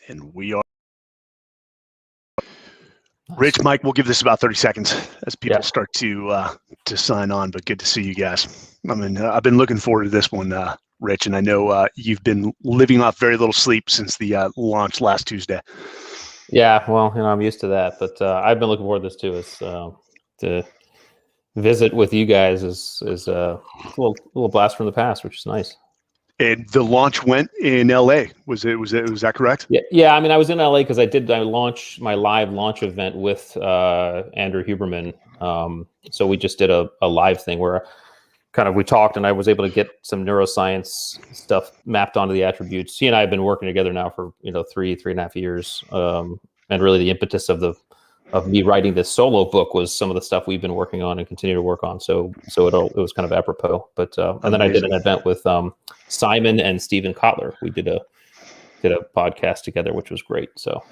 And we are. Rich, Mike, we'll give this about 30 seconds as people start to sign on, but good to see you guys. I mean, I've been looking forward to this one, Rich, and I know you've been living off very little sleep since the launch last Tuesday. Yeah, well, I'm used to that, but I've been looking forward to this too. Is to visit with you guys is a little blast from the past, which is nice. And the launch went in LA. Was that correct? Yeah. I mean, I was in LA because I launched my live launch event with Andrew Huberman. So we just did a live thing where we talked, and I was able to get some neuroscience stuff mapped onto the attributes. He and I have been working together now for 3.5 years, and really the impetus of me writing this solo book was some of the stuff we've been working on and continue to work on. So it was kind of apropos. But and then I did an event with Simon and Stephen Kotler. We did a podcast together, which was great. So.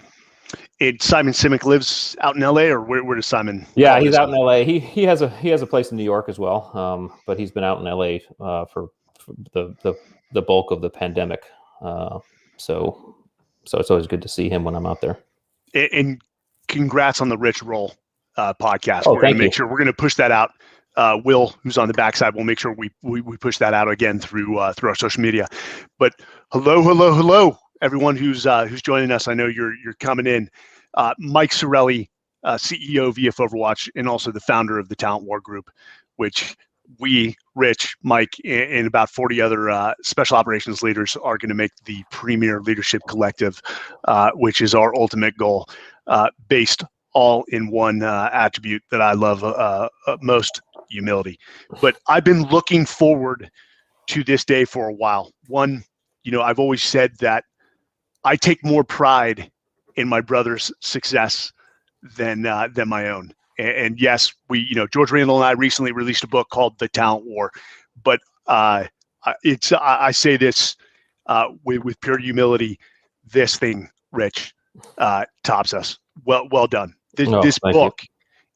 Simon Simic lives out in LA, or where does Simon? Yeah, he's out in LA. He has a place in New York as well, but he's been out in LA for the bulk of the pandemic. So it's always good to see him when I'm out there. And congrats on the Rich Roll podcast. Oh, we're going to make sure we're going to push that out. Will, who's on the backside, will make sure we push that out again through our social media. But hello, everyone who's joining us. I know you're coming in. Mike Sorelli, CEO of VF Overwatch, and also the founder of the Talent War Group, which we, Rich, Mike, and about 40 other special operations leaders are going to make the premier leadership collective, which is our ultimate goal, based all in one attribute that I love most, humility. But I've been looking forward to this day for a while. One, I've always said that I take more pride in my brother's success than my own. And yes, George Randall and I recently released a book called The Talent War, but I say this with pure humility. This thing, Rich, tops us. Well done. This book,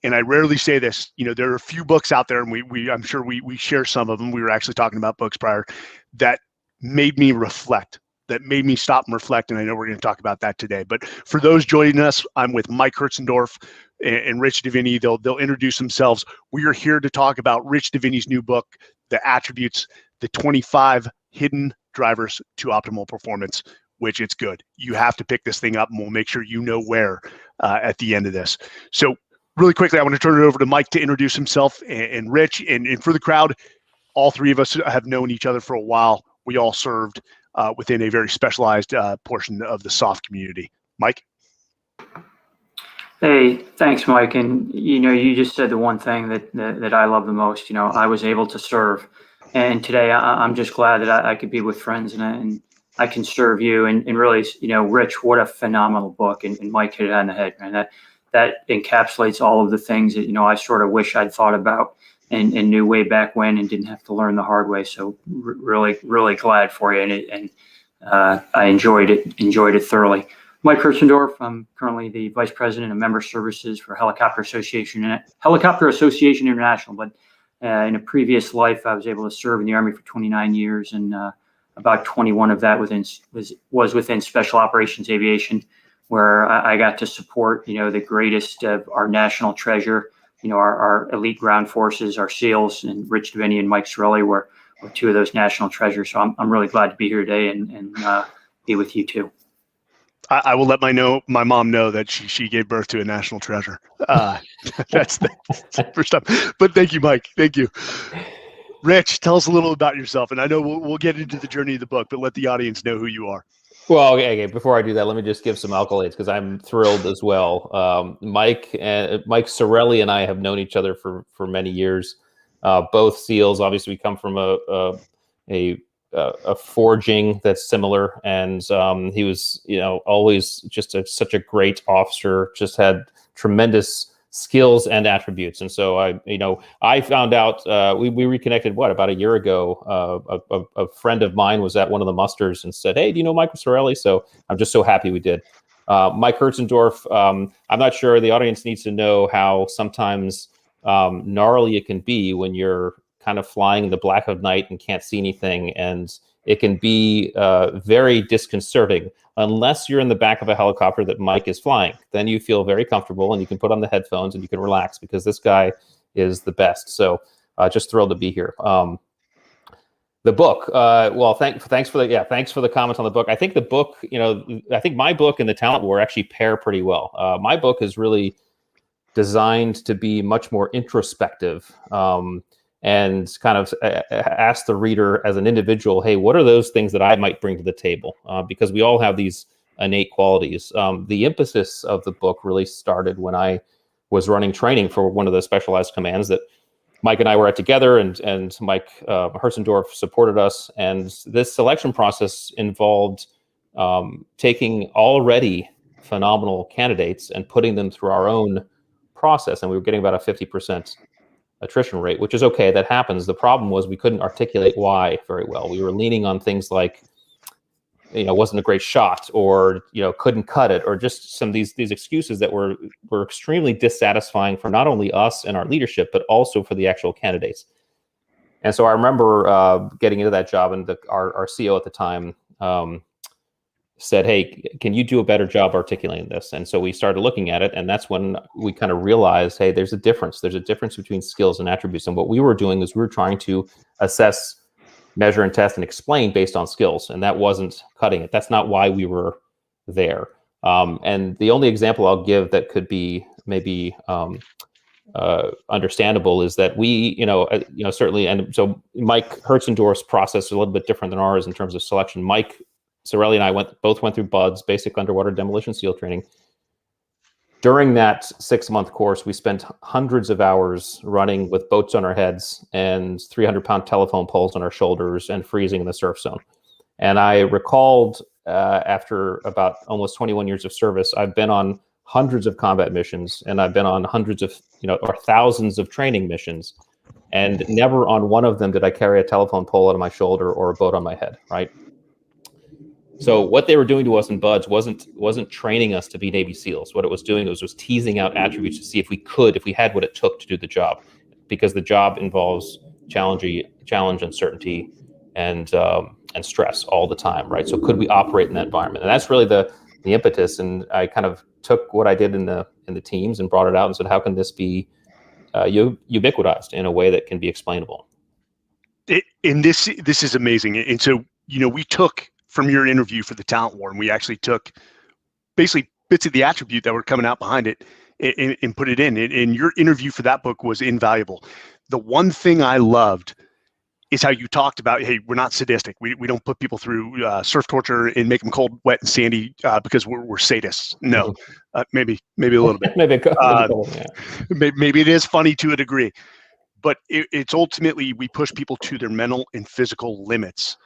and I rarely say this. There are a few books out there, and I'm sure we share some of them. We were actually talking about books prior that made me reflect. That made me stop and reflect, and I know we're going to talk about that today. But for those joining us, I'm with Mike Hertzendorf and Rich Diviney. They'll introduce themselves. We are here to talk about Rich Diviney's new book, The Attributes, the 25 Hidden Drivers to Optimal Performance, which it's good. You have to pick this thing up, and we'll make sure you know where at the end of this. So really quickly, I want to turn it over to Mike to introduce himself, and Rich, and for the crowd, all three of us have known each other for a while. We all served within a very specialized portion of the soft community. Mike? Hey, thanks, Mike. And, you just said the one thing that I love the most. I was able to serve. And today I'm just glad that I could be with friends and I can serve you. And really, Rich, what a phenomenal book. And Mike hit it on the head, man. That encapsulates all of the things that, I sort of wish I'd thought about and knew way back when and didn't have to learn the hard way. So really, really glad for you. And I enjoyed it thoroughly. Mike Hertzendorf, I'm currently the Vice President of Member Services for Helicopter Association International. But in a previous life, I was able to serve in the Army for 29 years, and about 21 of that was within Special Operations Aviation, where I got to support, the greatest of our national treasure, our elite ground forces, our SEALs, and Rich Diviney and Mike Sorelli were two of those national treasures. So I'm really glad to be here today and be with you too. I will let my mom know that she gave birth to a national treasure. That's the first time. But thank you, Mike. Thank you. Rich, tell us a little about yourself. And I know we'll get into the journey of the book, but let the audience know who you are. Well, okay. Before I do that, let me just give some accolades because I'm thrilled as well. Mike Sorelli and I have known each other for many years. Both SEALs. Obviously, we come from a forging that's similar, and he was, always just such a great officer. Just had tremendous skills and attributes. And so I found out we reconnected about a year ago. A friend of mine was at one of the musters and said, "Hey, do you know Michael Sorelli?" So I'm just so happy we did. Mike Hertzendorf. I'm not sure the audience needs to know how sometimes gnarly it can be when you're kind of flying in the black of night and can't see anything, and it can be very disconcerting unless you're in the back of a helicopter that Mike is flying. Then you feel very comfortable and you can put on the headphones and you can relax because this guy is the best. So just thrilled to be here. The book, well, thanks for the comments on the book. I think the book, I think my book and the Talent War actually pair pretty well. My book is really designed to be much more introspective and kind of ask the reader as an individual, hey, what are those things that I might bring to the table? Because we all have these innate qualities. The impetus of the book really started when I was running training for one of the specialized commands that Mike and I were at together, and Mike Hertzendorf supported us. And this selection process involved taking already phenomenal candidates and putting them through our own process. And we were getting about a 50% attrition rate, which is okay. That happens. The problem was we couldn't articulate why very well. We were leaning on things like, wasn't a great shot, or, couldn't cut it, or just some of these excuses that were extremely dissatisfying for not only us and our leadership, but also for the actual candidates. And so I remember getting into that job, and our CEO at the time said, hey, can you do a better job articulating this? And so we started looking at it, and that's when we kind of realized, hey, there's a difference. There's a difference between skills and attributes. And what we were doing is we were trying to assess, measure, and test and explain based on skills, and that wasn't cutting it. That's not why we were there. And the only example I'll give that could be maybe understandable is that we, certainly, and so Mike Hertzendorf's process is a little bit different than ours in terms of selection. Mike Sorelli and I both went through BUDS, basic underwater demolition SEAL training. During that 6-month course, we spent hundreds of hours running with boats on our heads and 300-pound telephone poles on our shoulders and freezing in the surf zone. And I recalled after about almost 21 years of service, I've been on hundreds of combat missions, and I've been on hundreds of, or thousands of training missions. And never on one of them did I carry a telephone pole on my shoulder or a boat on my head, right? So what they were doing to us in BUDS wasn't training us to be Navy SEALs. What it was doing was teasing out attributes to see if we had what it took to do the job, because the job involves challenge, uncertainty, and stress all the time, right? So could we operate in that environment? And that's really the impetus. And I kind of took what I did in the teams and brought it out and said, how can this be ubiquitized in a way that can be explainable? And this is amazing. And so we took from your interview for the Talent War, and we actually took basically bits of the attribute that were coming out behind it and put it in. And your interview for that book was invaluable. The one thing I loved is how you talked about, hey, we're not sadistic. We don't put people through surf torture and make them cold, wet, and sandy because we're sadists. No, maybe a little bit. maybe it is funny to a degree, but it's ultimately we push people to their mental and physical limits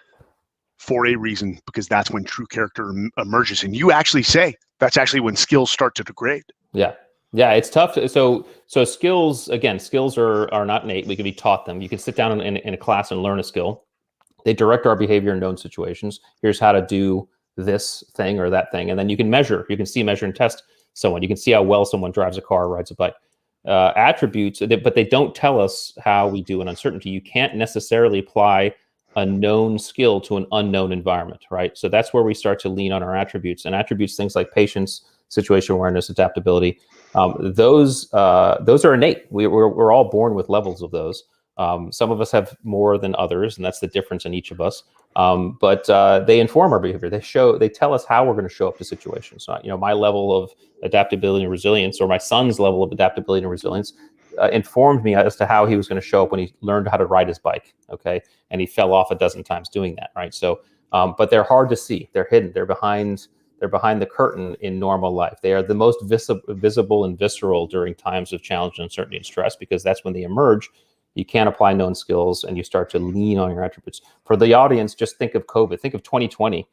for a reason, because that's when true character emerges. And you actually say that's actually when skills start to degrade. Yeah, it's tough. So skills are not innate. We can be taught them. You can sit down in a class and learn a skill. They direct our behavior in known situations. Here's how to do this thing or that thing. And then you can measure. You can see, measure, and test someone. You can see how well someone drives a car or rides a bike. Attributes, but they don't tell us how we do an uncertainty. You can't necessarily apply a known skill to an unknown environment, right? So that's where we start to lean on our attributes. And attributes, things like patience, situation awareness, adaptability, those are innate. We're all born with levels of those. Some of us have more than others, and that's the difference in each of us. But they inform our behavior. They tell us how we're going to show up to situations. So, my level of adaptability and resilience, or my son's level of adaptability and resilience, informed me as to how he was going to show up when he learned how to ride his bike. Okay. And he fell off a dozen times doing that. Right. So, but they're hard to see. They're hidden. They're behind the curtain in normal life. They are the most visible and visceral during times of challenge, uncertainty, and stress, because that's when they emerge. You can't apply known skills and you start to lean on your attributes. For the audience, just think of COVID. Think of 2020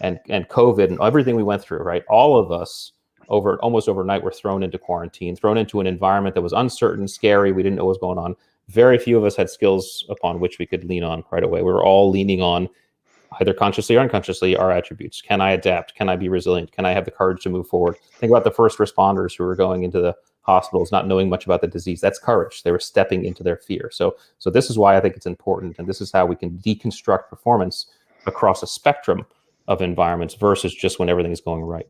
and COVID and everything we went through, right? All of us almost overnight were thrown into quarantine, thrown into an environment that was uncertain, scary. We didn't know what was going on. Very few of us had skills upon which we could lean on right away. We were all leaning on, either consciously or unconsciously, our attributes. Can I adapt? Can I be resilient? Can I have the courage to move forward? Think about the first responders who were going into the hospitals, not knowing much about the disease. That's courage. They were stepping into their fear. So this is why I think it's important. And this is how we can deconstruct performance across a spectrum of environments versus just when everything is going right.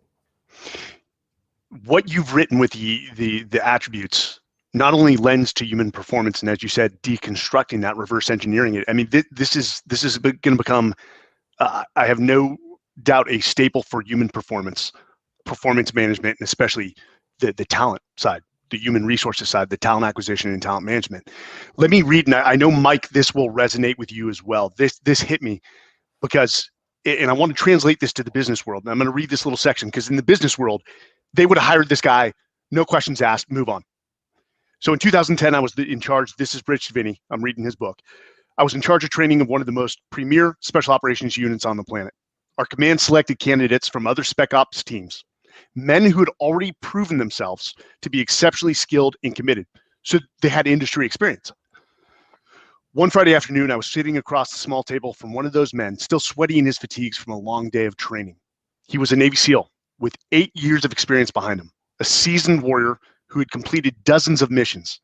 What you've written with the attributes not only lends to human performance, and as you said, deconstructing that, reverse engineering it. I mean, this is going to become, I have no doubt, a staple for human performance management, and especially the talent side, the human resources side, the talent acquisition and talent management. Let me read, and I know, Mike, this will resonate with you as well. This hit me because, and I want to translate this to the business world. And I'm going to read this little section because in the business world, they would have hired this guy, no questions asked, move on. So in 2010, I was in charge. This is Rich Diviney. I'm reading his book. I was in charge of training of one of the most premier special operations units on the planet. Our command selected candidates from other spec ops teams, men who had already proven themselves to be exceptionally skilled and committed. So they had industry experience. One Friday afternoon, I was sitting across the small table from one of those men, still sweaty in his fatigues from a long day of training. He was a Navy SEAL with 8 years of experience behind him, a seasoned warrior who had completed dozens of missions.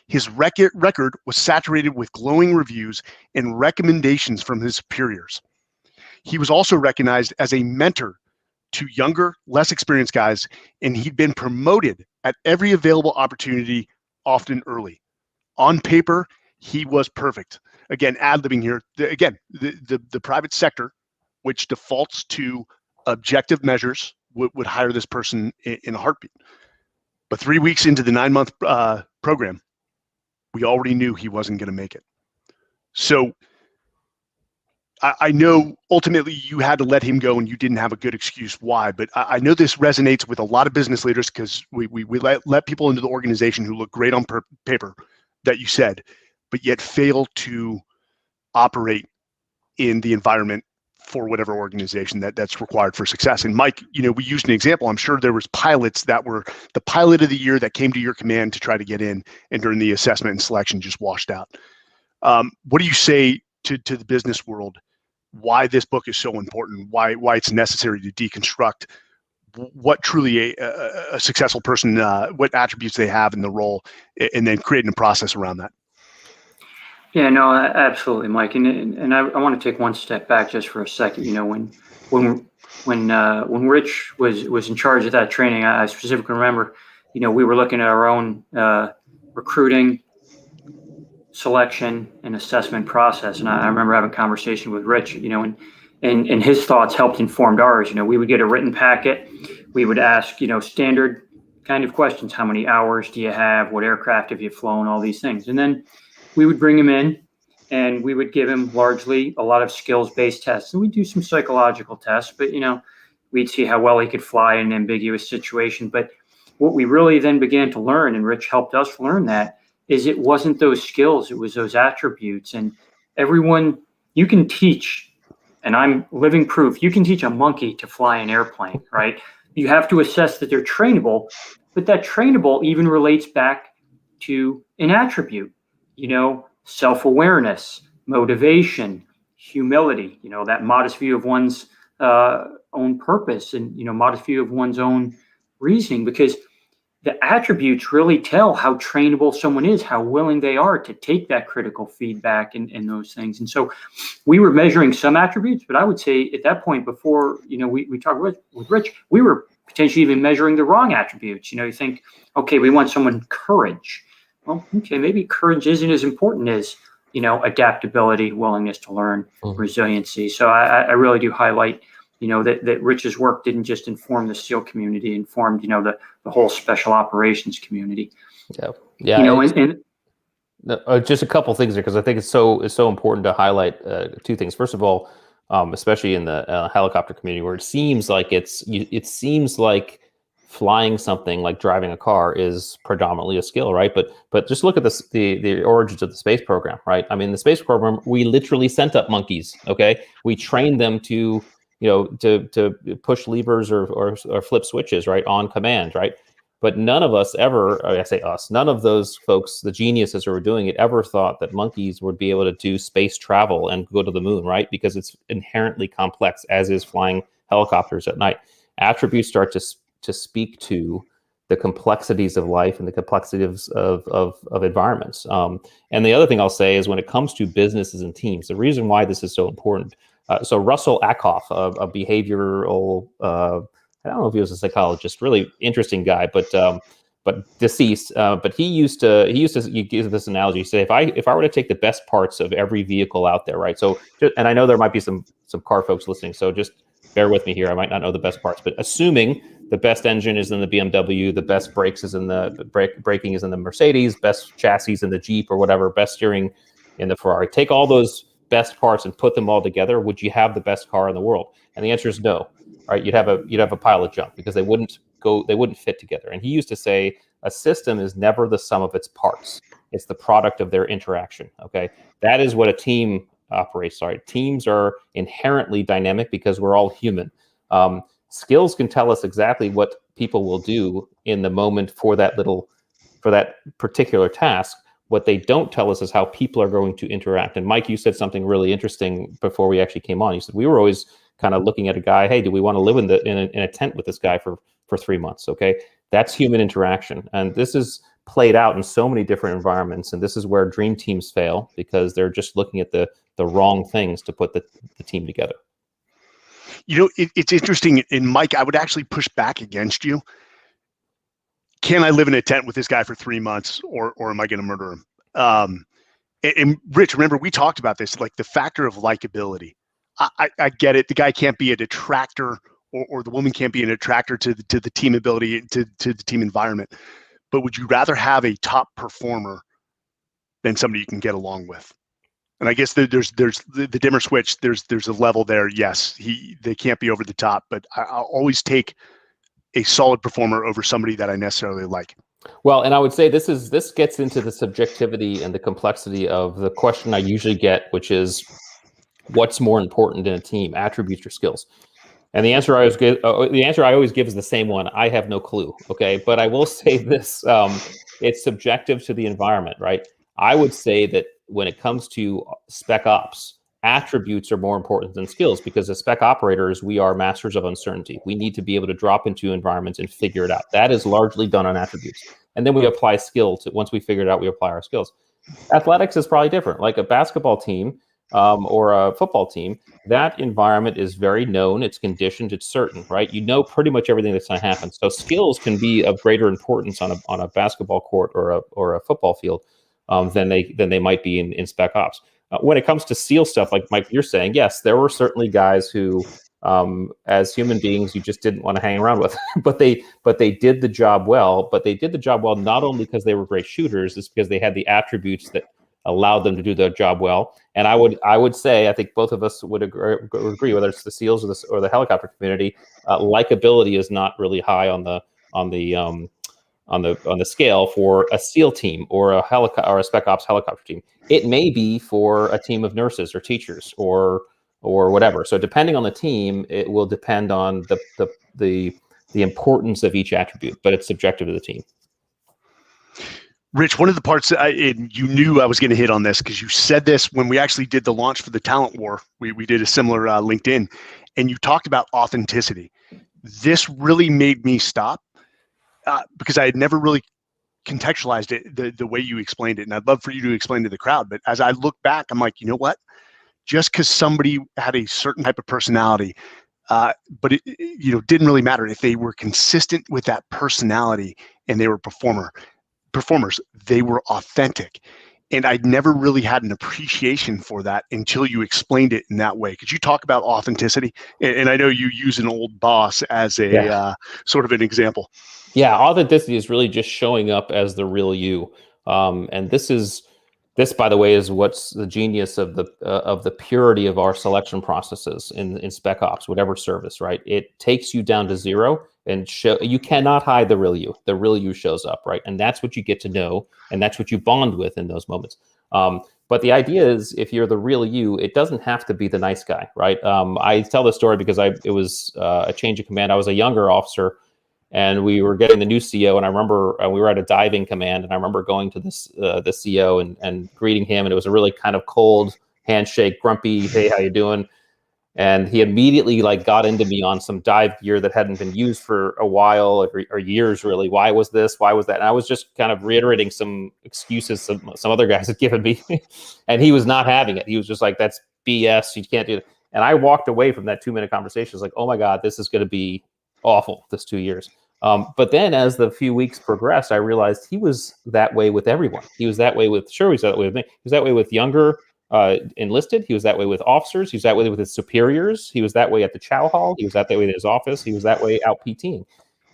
His record was saturated with glowing reviews and recommendations from his superiors. He was also recognized as a mentor to younger, less experienced guys, and he'd been promoted at every available opportunity, often early. On paper, he was perfect. Again, ad-libbing here. The private sector, which defaults to objective measures, would hire this person in a heartbeat. But 3 weeks into the 9-month program, we already knew he wasn't going to make it. So I know ultimately you had to let him go and you didn't have a good excuse why, but I know this resonates with a lot of business leaders because we let people into the organization who look great on paper, that you said, but yet fail to operate in the environment for whatever organization that's required for success. And Mike, we used an example. I'm sure there was pilots that were the pilot of the year that came to your command to try to get in, and during the assessment and selection just washed out. What do you say to the business world, why this book is so important, why it's necessary to deconstruct what truly a successful person, what attributes they have in the role, and then creating a process around that? Yeah, no, absolutely, Mike. And I want to take one step back just for a second. When Rich was in charge of that training, I specifically remember, we were looking at our own recruiting, selection, and assessment process. And I remember having a conversation with Rich, and his thoughts helped inform ours. We would get a written packet. We would ask, standard kind of questions. How many hours do you have? What aircraft have you flown? All these things. And then we would bring him in and we would give him largely a lot of skills-based tests. And we'd do some psychological tests, but, we'd see how well he could fly in an ambiguous situation. But what we really then began to learn, and Rich helped us learn that, is it wasn't those skills, it was those attributes. And everyone, you can teach, and I'm living proof, you can teach a monkey to fly an airplane, right? You have to assess that they're trainable, but that trainable even relates back to an attribute. Self-awareness, motivation, humility, that modest view of one's own purpose and, modest view of one's own reasoning, because the attributes really tell how trainable someone is, how willing they are to take that critical feedback and those things. And so we were measuring some attributes, but I would say at that point before, we talked with Rich, we were potentially even measuring the wrong attributes. You think, okay, we want someone courage. Well, okay, maybe courage isn't as important as, adaptability, willingness to learn, resiliency. So I really do highlight, that Rich's work didn't just inform the SEAL community, informed, the whole special operations community. Yeah. Just a couple things there, because I think it's so important to highlight two things. First of all, especially in the helicopter community, where it seems like flying something like driving a car is predominantly a skill, right? But just look at the origins of the space program, right? I mean, the space program, we literally sent up monkeys. Okay, we trained them to to push levers or flip switches, right, on command, right? But none of us ever, I say us, none of those folks, the geniuses who were doing it, ever thought that monkeys would be able to do space travel and go to the moon, right? Because it's inherently complex, as is flying helicopters at night. Attributes start to speak to the complexities of life and the complexities of environments. And the other thing I'll say is when it comes to businesses and teams, the reason why this is so important, So Russell Ackoff, a behavioral, I don't know if he was a psychologist, really interesting guy, but deceased. But he used to give this analogy. Say, if I were to take the best parts of every vehicle out there, right? So, and I know there might be some car folks listening, so just bear with me here. I might not know the best parts, but assuming the best engine is in the BMW, the best brakes is in the braking is in the Mercedes, best chassis in the Jeep or whatever, best steering in the Ferrari. Take all those best parts and put them all together. Would you have the best car in the world? And the answer is no. Right? You'd have a pile of junk because they wouldn't fit together. And he used to say a system is never the sum of its parts. It's the product of their interaction. Okay, that is what a team operates. Sorry, teams are inherently dynamic because we're all human. Skills can tell us exactly what people will do in the moment for that particular task. What they don't tell us is how people are going to interact. And Mike, you said something really interesting before we actually came on. You said we were always kind of looking at a guy. Hey, do we want to live in a tent with this guy for 3 months? Okay, that's human interaction, and this is played out in so many different environments. And this is where dream teams fail because they're just looking at the wrong things to put the team together. You know, it's interesting. And Mike, I would actually push back against you. Can I live in a tent with this guy for 3 months, or am I going to murder him? And Rich, remember we talked about this, like the factor of likability. I get it. The guy can't be a detractor, or the woman can't be an attractor to the team ability, to the team environment. But would you rather have a top performer than somebody you can get along with? And I guess there's the dimmer switch. There's a level there. Yes, they can't be over the top, but I'll always take a solid performer over somebody that I necessarily like. Well, and I would say this gets into the subjectivity and the complexity of the question I usually get, which is, what's more important in a team, attributes or skills? And the answer I always give is the same one. I have no clue. Okay, but I will say this: it's subjective to the environment, right? I would say that when it comes to spec ops, attributes are more important than skills, because as spec operators, we are masters of uncertainty. We need to be able to drop into environments and figure it out. That is largely done on attributes. And then we apply skill to, once we figure it out, we apply our skills. Athletics is probably different. Like a basketball team or a football team, that environment is very known, it's conditioned, it's certain, right? You know pretty much everything that's going to happen. So skills can be of greater importance on a basketball court or a football field than they might be in spec ops. When it comes to SEAL stuff, like Mike, you're saying, yes, there were certainly guys who, as human beings, you just didn't want to hang around with, but they did the job well. But they did the job well not only because they were great shooters, it's because they had the attributes that allowed them to do their job well. And I would say, I think both of us would agree, whether it's the SEALs or the helicopter community, likability is not really high on the scale for a SEAL team or a spec ops helicopter team. It may be for a team of nurses or teachers or whatever. So depending on the team, it will depend on the importance of each attribute, but it's subjective to the team. Rich, one of the parts you knew I was going to hit on this because you said this when we actually did the launch for the Talent War. We did a similar LinkedIn, and you talked about authenticity. This really made me stop because I had never really contextualized it the way you explained it. And I'd love for you to explain to the crowd. But as I look back, I'm like, you know what? Just because somebody had a certain type of personality, but it didn't really matter if they were consistent with that personality and they were performers, they were authentic. And I'd never really had an appreciation for that until you explained it in that way. Could you talk about authenticity? And I know you use an old boss as a sort of an example. Yeah, authenticity is really just showing up as the real you. And this, by the way, is what's the genius of the purity of our selection processes in spec ops, whatever service, right? It takes you down to zero and you cannot hide the real you. The real you shows up, right? And that's what you get to know, and that's what you bond with in those moments. But the idea is, if you're the real you, it doesn't have to be the nice guy, right? I tell this story because it was a change of command. I was a younger officer, and we were getting the new CO, and I remember we were at a diving command, and I remember going to the CO and greeting him, and it was a really kind of cold handshake, grumpy, hey, how you doing? And he immediately got into me on some dive gear that hadn't been used for a while or years, really. Why was this? Why was that? And I was just kind of reiterating some excuses some other guys had given me, and he was not having it. He was just like, that's BS. You can't do it. And I walked away from that 2-minute conversation. It's like, oh my God, this is going to be awful, this 2 years. But then as the few weeks progressed, I realized he was that way with everyone. He was that way with, sure, he was that way with me. He was that way with younger enlisted. He was that way with officers. He was that way with his superiors. He was that way at the chow hall. He was that way in his office. He was that way out PTing.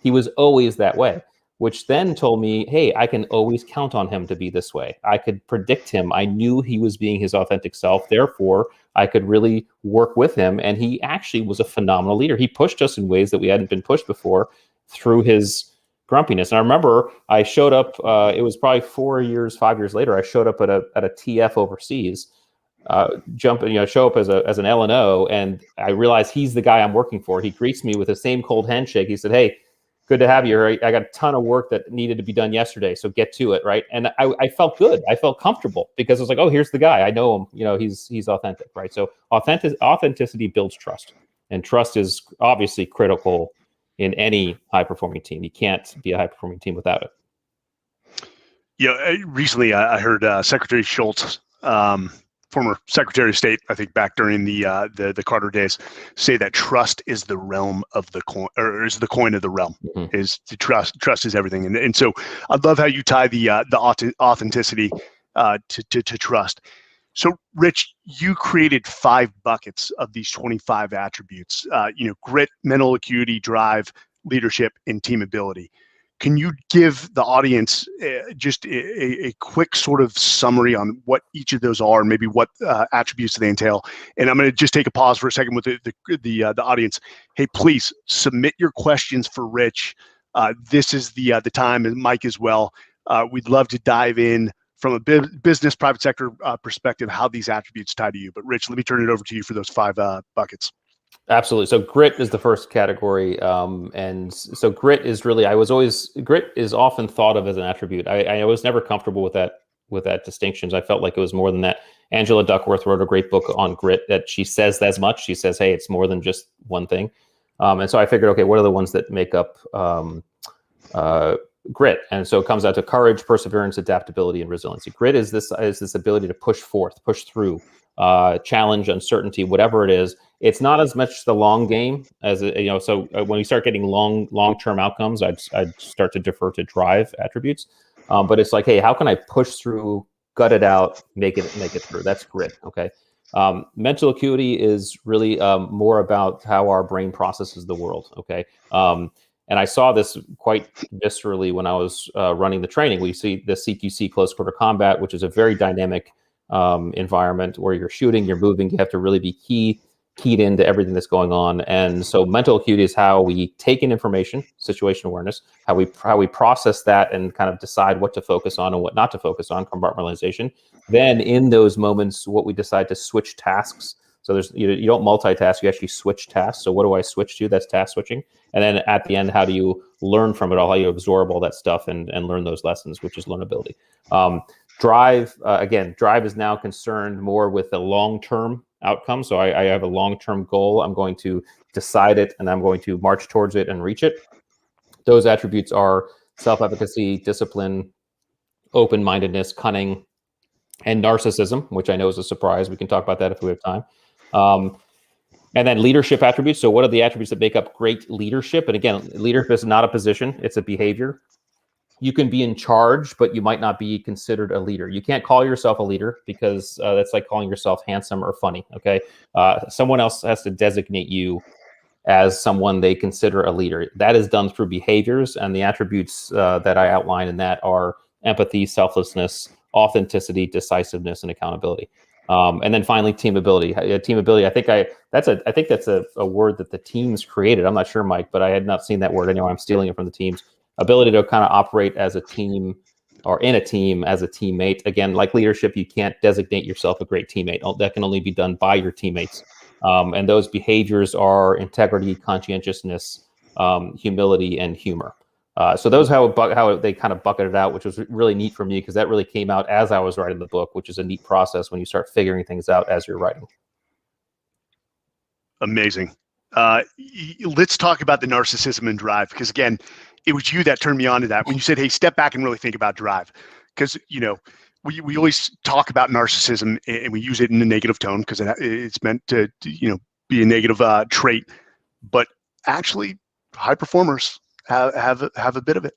He was always that way, which then told me, hey, I can always count on him to be this way. I could predict him. I knew he was being his authentic self. Therefore, I could really work with him. And he actually was a phenomenal leader. He pushed us in ways that we hadn't been pushed before through his grumpiness. And I remember I showed up, it was probably 5 years later, I showed up at a TF overseas, show up as an L&O, and I realized he's the guy I'm working for. He greets me with the same cold handshake. He said, hey, good to have you. I got a ton of work that needed to be done yesterday, so get to it, right? And I felt good. I felt comfortable because I was like, oh, here's the guy. I know him. He's authentic, right? So authenticity builds trust, and trust is obviously critical in any high-performing team. You can't be a high-performing team without it. Yeah, recently I heard Secretary Schultz, former Secretary of State, I think back during the Carter days, say that trust is the realm of the coin, or is the coin of the realm. Mm-hmm. Is the trust is everything, and so I love how you tie the authenticity to trust. So, Rich, you created 5 buckets of these 25 attributes. Grit, mental acuity, drive, leadership, and team ability. Can you give the audience just a quick sort of summary on what each of those are, and maybe what attributes they entail? And I'm going to just take a pause for a second with the audience. Hey, please submit your questions for Rich. This is the time, and Mike as well. We'd love to dive in from a business, private sector perspective, how these attributes tie to you. But Rich, let me turn it over to you for those 5 buckets. Absolutely. So grit is the first category. And so grit is really, grit is often thought of as an attribute. I was never comfortable with that distinctions. I felt like it was more than that. Angela Duckworth wrote a great book on grit that she says as much. She says, hey, it's more than just one thing. And so I figured, okay, what are the ones that make up grit? And so it comes out to courage, perseverance, adaptability, and resiliency. Grit is this ability to push forth, push through, challenge, uncertainty, whatever it is. It's not as much the long game as So when we start getting long-term outcomes, I'd start to defer to drive attributes. But it's like, hey, how can I push through, gut it out, make it through? That's grit. Okay. Mental acuity is really more about how our brain processes the world. Okay. And I saw this quite viscerally when I was running the training. We see the CQC, close quarter combat, which is a very dynamic environment where you're shooting, you're moving, you have to really be keyed into everything that's going on. And so mental acuity is how we take in information, situation awareness, how we process that and kind of decide what to focus on and what not to focus on, compartmentalization. Then in those moments, what we decide to switch tasks. So there's you don't multitask, you actually switch tasks. So what do I switch to? That's task switching. And then at the end, how do you learn from it all? How you absorb all that stuff and learn those lessons, which is learnability. Drive, again, drive is now concerned more with the long-term outcome. So I have a long-term goal. I'm going to decide it and I'm going to march towards it and reach it. Those attributes are self-efficacy, discipline, open-mindedness, cunning, and narcissism, which I know is a surprise. We can talk about that if we have time. And then leadership attributes. So what are the attributes that make up great leadership? And again, leadership is not a position, it's a behavior. You can be in charge, but you might not be considered a leader. You can't call yourself a leader because that's like calling yourself handsome or funny, okay? Someone else has to designate you as someone they consider a leader. That is done through behaviors, and the attributes that I outline in that are empathy, selflessness, authenticity, decisiveness, and accountability. And then finally, team ability. Team ability. I think that's a word that the teams created. I'm not sure, Mike, but I had not seen that word anywhere. I'm stealing it from the teams. Ability to kind of operate as a team or in a team as a teammate. Again, like leadership, you can't designate yourself a great teammate. That can only be done by your teammates. And those behaviors are integrity, conscientiousness, humility, and humor. So those how they kind of bucketed out, which was really neat for me because that really came out as I was writing the book, which is a neat process when you start figuring things out as you're writing. Amazing. Let's talk about the narcissism and drive, because again, it was you that turned me on to that when you said, hey, step back and really think about drive. Because, we always talk about narcissism and we use it in a negative tone because it's meant to be a negative trait, but actually high performers have a bit of it.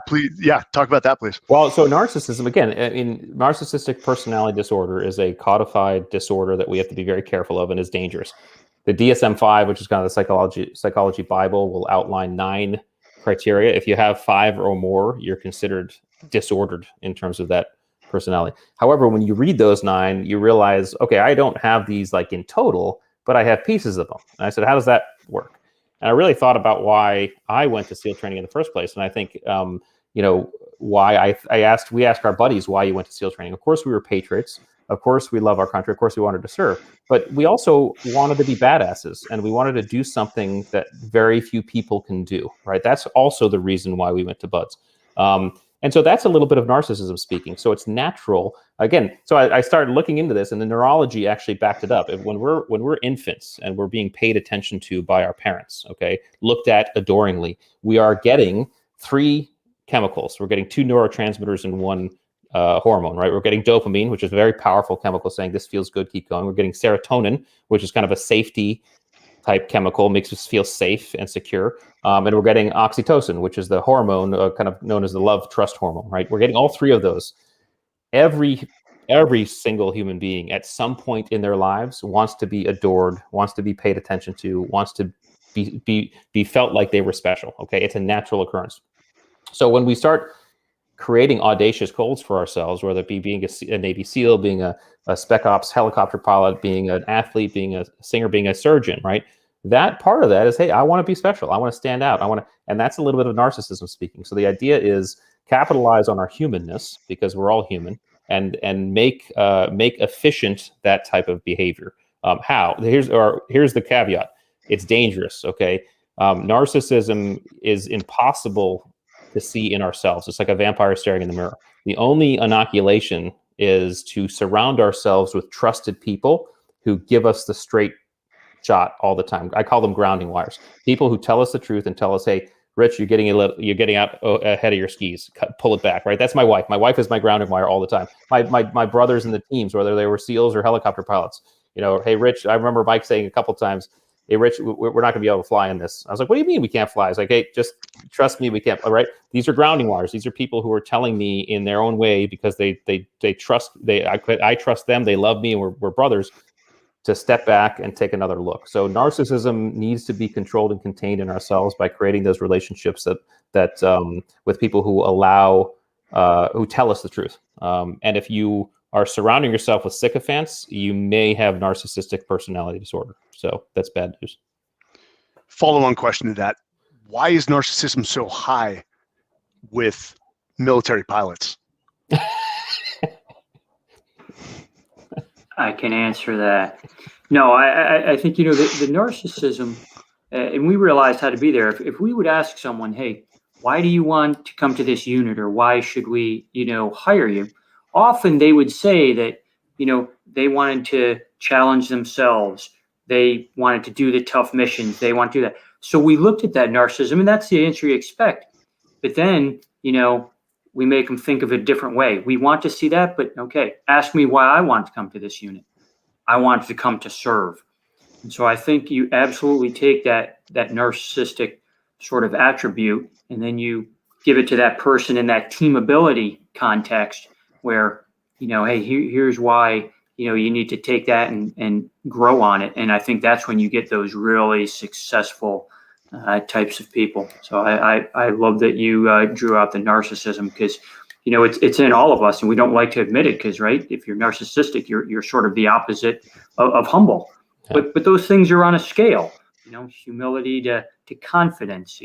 Please, talk about that, please. Well, so narcissism, again, narcissistic personality disorder is a codified disorder that we have to be very careful of and is dangerous. The DSM-5, which is kind of the psychology Bible, will outline 9 criteria. If you have 5 or more, you're considered disordered in terms of that personality. However, when you read those 9, you realize, okay, I don't have these like in total, but I have pieces of them. And I said, how does that work? And I really thought about why I went to SEAL training in the first place. And I think, why we asked our buddies why you went to SEAL training. Of course, we were patriots. Of course, we love our country. Of course, we wanted to serve. But we also wanted to be badasses, and we wanted to do something that very few people can do, right? That's also the reason why we went to BUD/S. And so that's a little bit of narcissism speaking. So it's natural. Again, so I started looking into this, and the neurology actually backed it up. When we're infants and we're being paid attention to by our parents, okay, looked at adoringly, we are getting 3 chemicals. We're getting 2 neurotransmitters and 1 hormone, right? We're getting dopamine, which is a very powerful chemical saying this feels good, keep going. We're getting serotonin, which is kind of a safety type chemical, makes us feel safe and secure. And we're getting oxytocin, which is the hormone kind of known as the love trust hormone, right? We're getting all 3 of those. Every single human being at some point in their lives wants to be adored, wants to be paid attention to, wants to be felt like they were special. Okay, it's a natural occurrence. So when we start creating audacious goals for ourselves, whether it be being a Navy SEAL, being a Spec Ops helicopter pilot, being an athlete, being a singer, being a surgeon, right? That part of that is, hey, I want to be special. I want to stand out. And that's a little bit of narcissism speaking. So the idea is capitalize on our humanness because we're all human, and make efficient that type of behavior. How? Here's the caveat. It's dangerous. Okay, narcissism is impossible to see in ourselves. It's like a vampire staring in the mirror. The only inoculation is to surround ourselves with trusted people who give us the straight shot all the time. I call them grounding wires. People who tell us the truth and tell us, "Hey, Rich, you're getting out ahead of your skis. Pull it back." Right? That's my wife. My wife is my grounding wire all the time. My brothers in the teams, whether they were SEALs or helicopter pilots. Hey, Rich. I remember Mike saying a couple times, "Hey, Rich, we're not going to be able to fly in this." I was like, "What do you mean we can't fly?" It's like, "Hey, just trust me, we can't." All right. These are grounding wires. These are people who are telling me in their own way because they trust. I trust them. They love me, and we're brothers. To step back and take another look. So narcissism needs to be controlled and contained in ourselves by creating those relationships that with people who who tell us the truth. And if you are surrounding yourself with sycophants, you may have narcissistic personality disorder. So that's bad news. Follow-on question to that: why is narcissism so high with military pilots? I can answer that. No, I think, the narcissism, and we realized how to be there. If we would ask someone, hey, why do you want to come to this unit, or why should we, hire you? Often they would say that, they wanted to challenge themselves. They wanted to do the tough missions. They want to do that. So we looked at that narcissism, and that's the answer you expect. But then, we make them think of it a different way. We want to see that, but okay, ask me why I want to come to this unit. I wanted to come to serve. And so I think you absolutely take that narcissistic sort of attribute, and then you give it to that person in that team ability context where, hey, here's why, you need to take that and grow on it. And I think that's when you get those really successful types of people. So I love that you drew out the narcissism, because it's in all of us, and we don't like to admit it because, right, if you're narcissistic, you're sort of the opposite of humble. Yeah. But those things are on a scale, humility to confidence,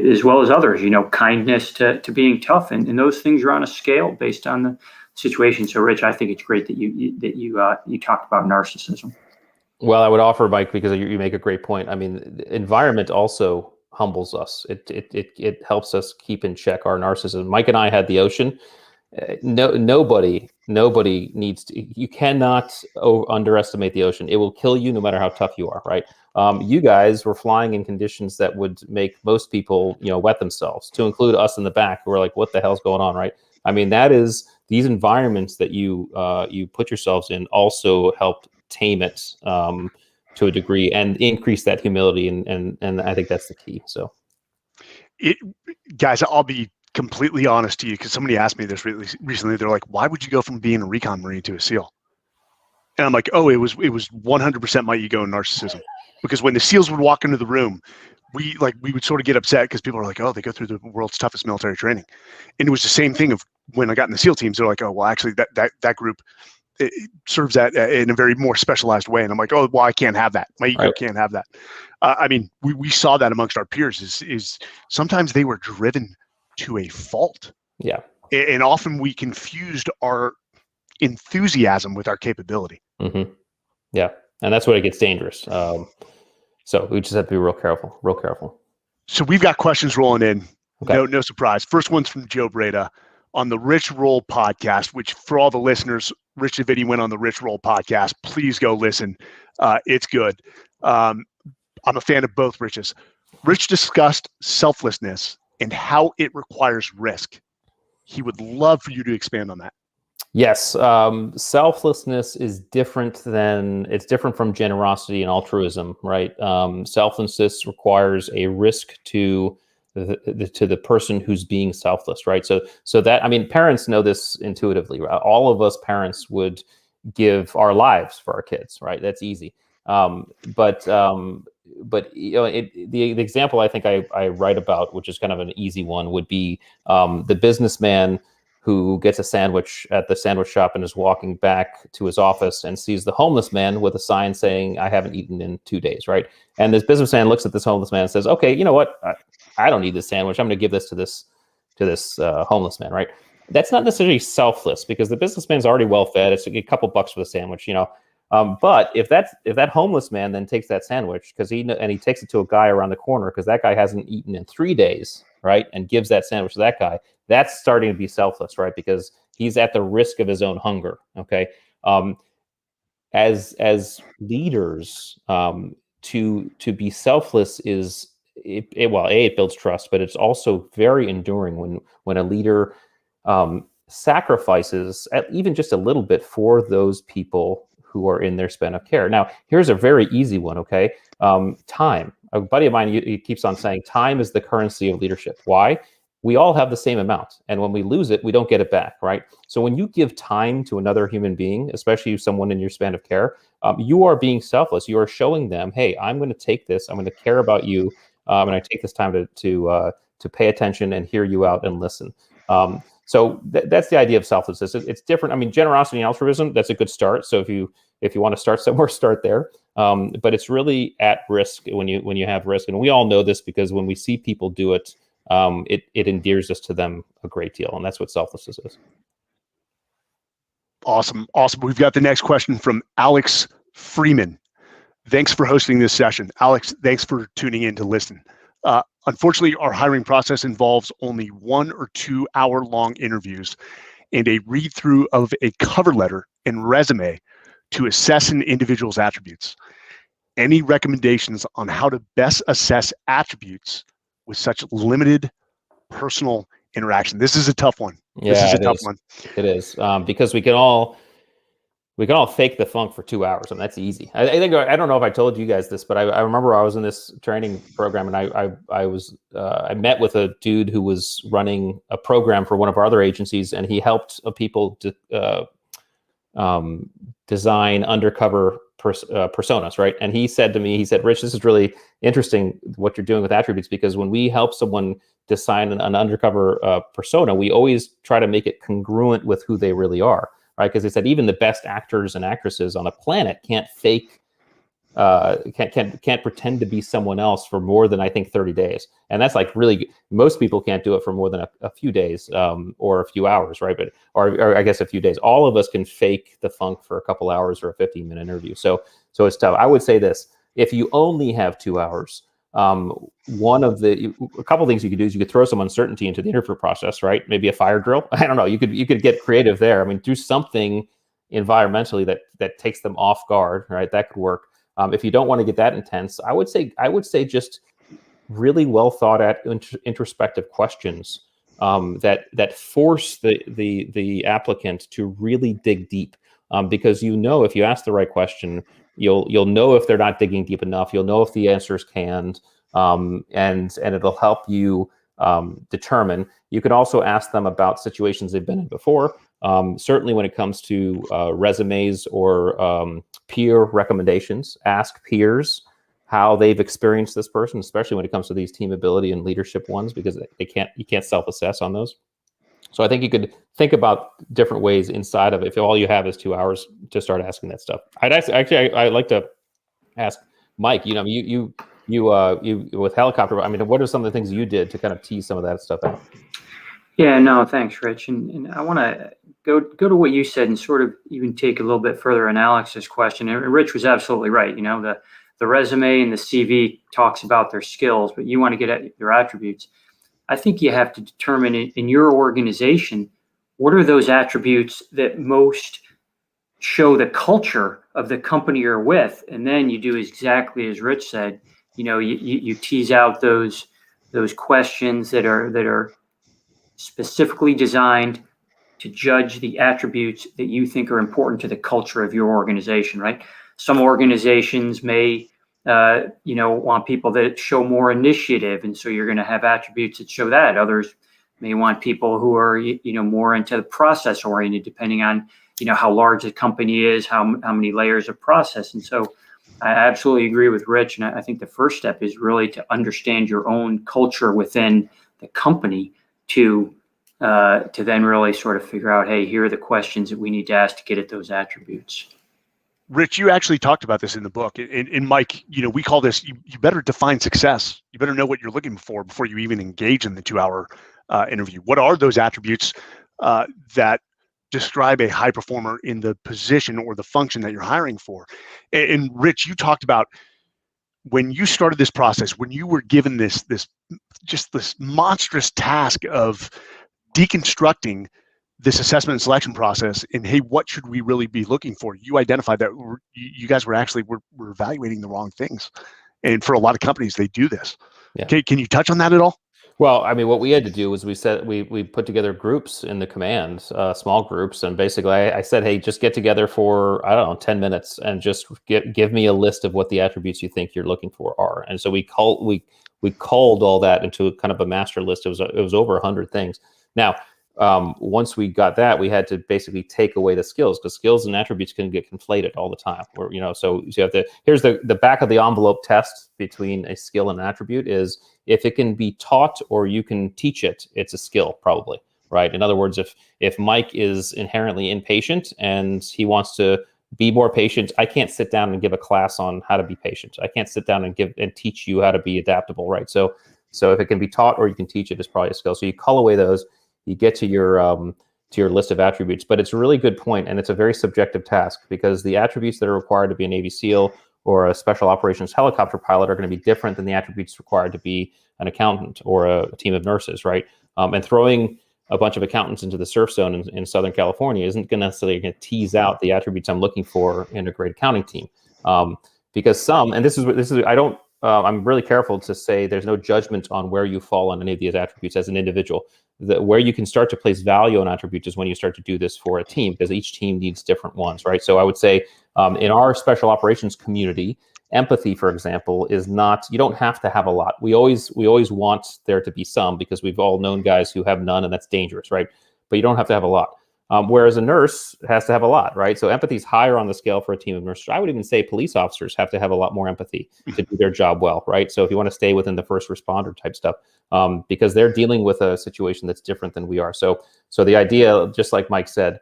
as well as others, kindness to being tough, and those things are on a scale based on the situation. So, Rich, I think it's great that you talked about narcissism. Well, I would offer, Mike, because you make a great point. I mean, environment also humbles us. It helps us keep in check our narcissism. Mike and I had the ocean. Nobody needs to. You cannot underestimate the ocean. It will kill you no matter how tough you are. Right? You guys were flying in conditions that would make most people, wet themselves, to include us in the back who are like, what the hell's going on, right? I mean, that is these environments that you put yourselves in also helped tame it to a degree and increase that humility. And I think that's the key. So, guys, I'll be completely honest to you, because somebody asked me this recently. They're like, why would you go from being a recon Marine to a SEAL? And I'm like, oh, it was 100% my ego and narcissism. Because when the SEALs would walk into the room, we would sort of get upset because people are like, oh, they go through the world's toughest military training. And it was the same thing of when I got in the SEAL teams. They're like, oh, well, actually that group, it serves that in a very more specialized way. And I'm like, oh, well, I can't have that. My ego can't have that. I mean, we saw that amongst our peers is sometimes they were driven to a fault. Yeah. And often we confused our enthusiasm with our capability. Mm-hmm. Yeah. And that's when it gets dangerous. So we just have to be real careful. So we've got questions rolling in. Okay. No surprise. First one's from Joe Breda on the Rich Roll podcast, which for all the listeners, Rich Diviney went on the Rich Roll podcast. Please go listen. It's good. I'm a fan of both Riches. Rich discussed selflessness and how it requires risk. He would love for you to expand on that. Yes. Selflessness is different from generosity and altruism, right? Selflessness requires a risk to the person who's being selfless, right? So that, I mean, parents know this intuitively, right? All of us parents would give our lives for our kids, right? That's easy. But the example I think I write about, which is kind of an easy one, would be the businessman who gets a sandwich at the sandwich shop and is walking back to his office and sees the homeless man with a sign saying, I haven't eaten in 2 days, right? And this businessman looks at this homeless man and says, okay, you know what? I don't need this sandwich. I'm going to give this to this homeless man, right? That's not necessarily selfless, because the businessman's already well fed. It's a couple bucks for the sandwich, But if that homeless man then takes that sandwich he takes it to a guy around the corner because that guy hasn't eaten in 3 days, right? And gives that sandwich to that guy, that's starting to be selfless, right? Because he's at the risk of his own hunger. Okay. As leaders, to be selfless is it builds trust, but it's also very enduring when a leader sacrifices even just a little bit for those people who are in their span of care. Now, here's a very easy one, okay? Time. A buddy of mine, he keeps on saying, time is the currency of leadership. Why? We all have the same amount, and when we lose it, we don't get it back, right? So when you give time to another human being, especially someone in your span of care, you are being selfless. You are showing them, hey, I'm going to take this. I'm going to care about you. And I take this time to pay attention and hear you out and listen. So that's the idea of selflessness. It's different. I mean, generosity and altruism, that's a good start. So if you want to start somewhere, start there. But it's really at risk when you have risk. And we all know this because when we see people do it, it endears us to them a great deal. And that's what selflessness is. Awesome. We've got the next question from Alex Freeman. Thanks for hosting this session. Alex, thanks for tuning in to listen. Unfortunately, our hiring process involves only 1 or 2 hour-long interviews and a read-through of a cover letter and resume to assess an individual's attributes. Any recommendations on how to best assess attributes with such limited personal interaction? This is a tough one. This is a tough one. It is, because we can all fake the funk for 2 hours, and that's easy. I think, I don't know if I told you guys this, but I remember I was in this training program, and I met with a dude who was running a program for one of our other agencies, and he helped people to design undercover personas, right? And he said to me, Rich, this is really interesting what you're doing with attributes, because when we help someone design an undercover persona, we always try to make it congruent with who they really are. Right, because they said even the best actors and actresses on the planet can't fake, can't pretend to be someone else for more than, I think, 30 days, and that's like really, most people can't do it for more than a few days or a few hours, right? But or I guess a few days. All of us can fake the funk for a couple hours or a 15-minute interview. So it's tough. I would say this: if you only have 2 hours, a couple of things you could do is you could throw some uncertainty into the interview process, right? Maybe a fire drill. I don't know. You could get creative there. I mean, do something environmentally that takes them off guard, right? That could work. If you don't want to get that intense, I would say just really well thought out introspective questions that force the applicant to really dig deep, because if you ask the right question, you'll know if they're not digging deep enough. You'll know if the answer's canned, and it'll help you determine. You can also ask them about situations they've been in before. Certainly when it comes to resumes or peer recommendations, ask peers how they've experienced this person, especially when it comes to these team ability and leadership ones, because you can't self-assess on those. So I think you could think about different ways inside of it. If all you have is 2 hours to start asking that stuff. I'd like to ask Mike, you with helicopter, I mean, what are some of the things you did to kind of tease some of that stuff out? Yeah, no, thanks, Rich. And I want to go to what you said and sort of even take a little bit further on Alex's question. And Rich was absolutely right. The resume and the CV talks about their skills, but you want to get at their attributes. I think you have to determine in your organization, what are those attributes that most show the culture of the company you're with? And then you do exactly as Rich said. You tease out those questions that are specifically designed to judge the attributes that you think are important to the culture of your organization, right? Some organizations may, want people that show more initiative, and so you're going to have attributes that show that. Others may want people who are, more into the process oriented, depending on, how large the company is, how many layers of process. And so I absolutely agree with Rich. And I think the first step is really to understand your own culture within the company to then really sort of figure out, hey, here are the questions that we need to ask to get at those attributes. Rich, you actually talked about this in the book. And Mike, we call this, you better define success. You better know what you're looking for before you even engage in the 2-hour interview. What are those attributes that describe a high performer in the position or the function that you're hiring for? And Rich, you talked about when you started this process, when you were given this monstrous task of deconstructing this assessment and selection process, and hey, what should we really be looking for? You identified that you guys were evaluating the wrong things, and for a lot of companies, they do this. Yeah. Can you touch on that at all? Well, I mean, what we had to do was we put together groups in the command, small groups, and basically I said, hey, just get together for 10 minutes and just give me a list of what the attributes you think you're looking for are. And so we called all that into kind of a master list. It was over 100 things. Now, once we got that, we had to basically take away the skills, because skills and attributes can get conflated all the time. So you have to. Here's the back of the envelope test between a skill and an attribute is if it can be taught or you can teach it, it's a skill probably, right? In other words, if Mike is inherently impatient and he wants to be more patient, I can't sit down and give a class on how to be patient. I can't sit down and teach you how to be adaptable, right? So if it can be taught or you can teach it, it's probably a skill. So you cull away those. You get to your list of attributes, but it's a really good point, and it's a very subjective task, because the attributes that are required to be a Navy SEAL or a special operations helicopter pilot are going to be different than the attributes required to be an accountant or a team of nurses, right? And throwing a bunch of accountants into the surf zone in Southern California isn't going to necessarily tease out the attributes I'm looking for in a great accounting team, because I'm really careful to say there's no judgment on where you fall on any of these attributes as an individual. Where you can start to place value on attributes is when you start to do this for a team, because each team needs different ones, right? So I would say in our special operations community, empathy, for example, is not, you don't have to have a lot. We always want there to be some, because we've all known guys who have none, and that's dangerous, right? But you don't have to have a lot. Whereas a nurse has to have a lot, right? So empathy is higher on the scale for a team of nurses. I would even say police officers have to have a lot more empathy to do their job well, right? So if you want to stay within the first responder type stuff, because they're dealing with a situation that's different than we are. So the idea, just like Mike said,